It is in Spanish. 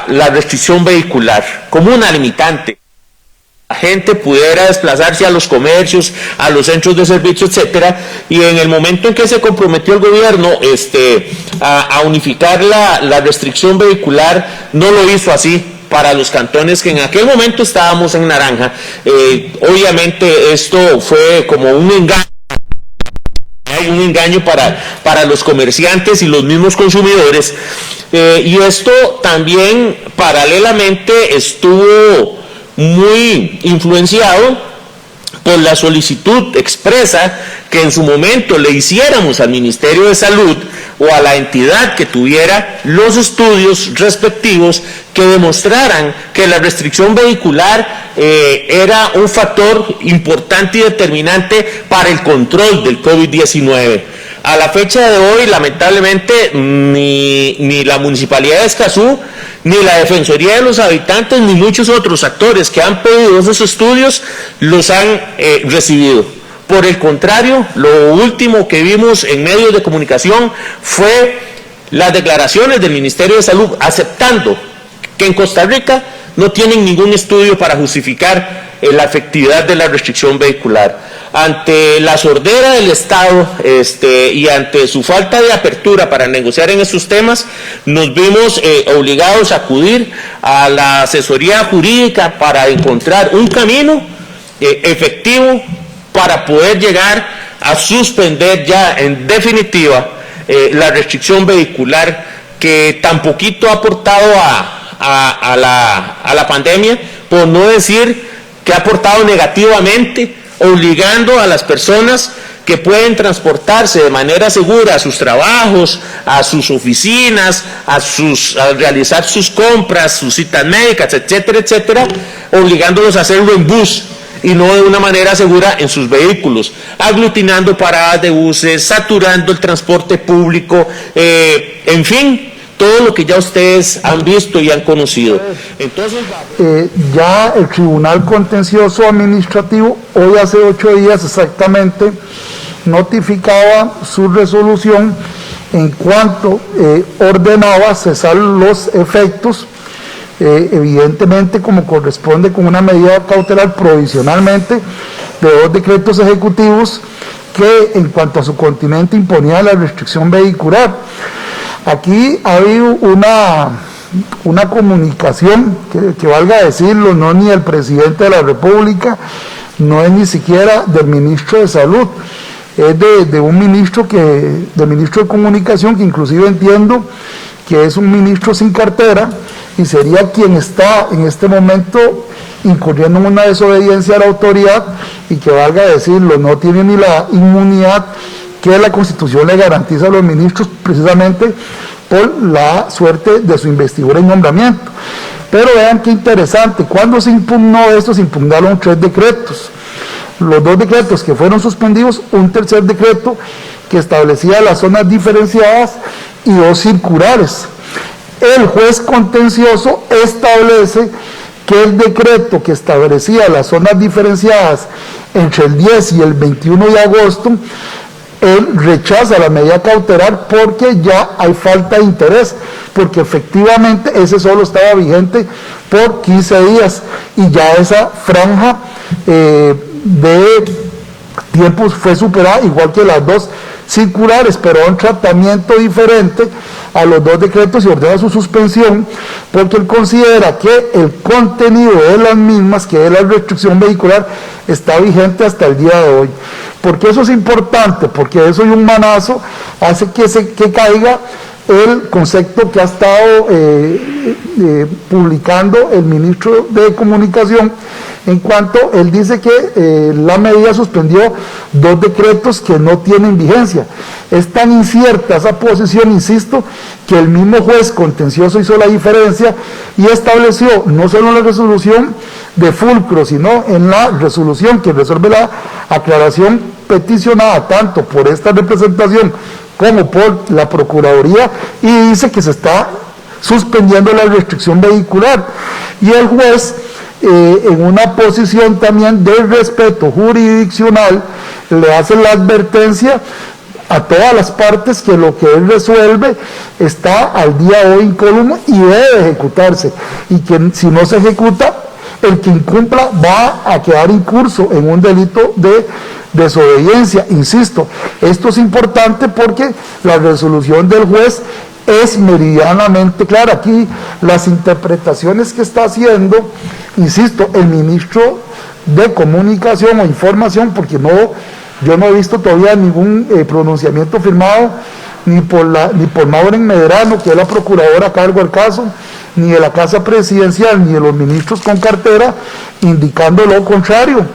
la restricción vehicular como una limitante. La gente pudiera desplazarse a los comercios, a los centros de servicio, etcétera, y en el momento en que se comprometió el gobierno a unificar la restricción vehicular, no lo hizo así para los cantones que en aquel momento estábamos en naranja. Obviamente esto fue como un engaño para los comerciantes y los mismos consumidores, y esto también paralelamente estuvo muy influenciado por la solicitud expresa que en su momento le hiciéramos al Ministerio de Salud o a la entidad que tuviera los estudios respectivos que demostraran que la restricción vehicular era un factor importante y determinante para el control del COVID-19. A la fecha de hoy, lamentablemente, ni la Municipalidad de Escazú, ni la Defensoría de los Habitantes, ni muchos otros actores que han pedido esos estudios, los han recibido. Por el contrario, lo último que vimos en medios de comunicación fue las declaraciones del Ministerio de Salud aceptando que en Costa Rica no tienen ningún estudio para justificar la efectividad de la restricción vehicular. Ante la sordera del Estado y ante su falta de apertura para negociar en estos temas, nos vimos obligados a acudir a la asesoría jurídica para encontrar un camino efectivo para poder llegar a suspender ya en definitiva la restricción vehicular que tan poquito ha aportado a la pandemia, por no decir que ha aportado negativamente, obligando a las personas que pueden transportarse de manera segura a sus trabajos, a sus oficinas, a realizar sus compras, sus citas médicas, etcétera, etcétera, obligándolos a hacerlo en bus y no de una manera segura en sus vehículos, aglutinando paradas de buses, saturando el transporte público, en fin, todo lo que ya ustedes han visto y han conocido. Entonces, ya el Tribunal Contencioso Administrativo, hoy hace 8 días exactamente, notificaba su resolución en cuanto ordenaba cesar los efectos, evidentemente como corresponde con una medida cautelar provisionalmente de 2 decretos ejecutivos que en cuanto a su continente imponía la restricción vehicular. Aquí ha habido una comunicación que valga decirlo, no ni el presidente de la República, no es ni siquiera del ministro de Salud, es de un ministro de Comunicación, que inclusive entiendo que es un ministro sin cartera y sería quien está en este momento incurriendo en una desobediencia a la autoridad y que valga decirlo, no tiene ni la inmunidad que la Constitución le garantiza a los ministros precisamente por la suerte de su investidura y nombramiento. Pero vean qué interesante, cuando se impugnó esto, se impugnaron 3 decretos. Los 2 decretos que fueron suspendidos, un tercer decreto que establecía las zonas diferenciadas y 2 circulares. El juez contencioso establece que el decreto que establecía las zonas diferenciadas entre el 10 y el 21 de agosto, él rechaza la medida cautelar porque ya hay falta de interés, porque efectivamente ese solo estaba vigente por 15 días y ya esa franja de tiempos fue superada, igual que las 2 circulares, pero un tratamiento diferente a los 2 decretos y ordena su suspensión porque él considera que el contenido de las mismas, que es la restricción vehicular, está vigente hasta el día de hoy. Porque eso es importante, porque eso y un manazo hace que caiga el concepto que ha estado publicando el ministro de Comunicación, en cuanto él dice que la medida suspendió 2 decretos que no tienen vigencia. Es tan incierta esa posición, insisto, que el mismo juez contencioso hizo la diferencia y estableció, no solo en la resolución de fulcro, sino en la resolución que resuelve la aclaración peticionada tanto por esta representación como por la Procuraduría, y dice que se está suspendiendo la restricción vehicular. Y el juez, en una posición también de respeto jurisdiccional, le hace la advertencia a todas las partes que lo que él resuelve está al día de hoy incólume y debe ejecutarse, y que si no se ejecuta, el que incumpla va a quedar incurso en un delito de desobediencia. Insisto, esto es importante porque la resolución del juez es meridianamente clara. Aquí las interpretaciones que está haciendo, insisto, el ministro de Comunicación o Información, porque yo no he visto todavía ningún pronunciamiento firmado ni por Maureen Medrano, que es la procuradora a cargo del caso, ni de la Casa Presidencial, ni de los ministros con cartera, indicando lo contrario.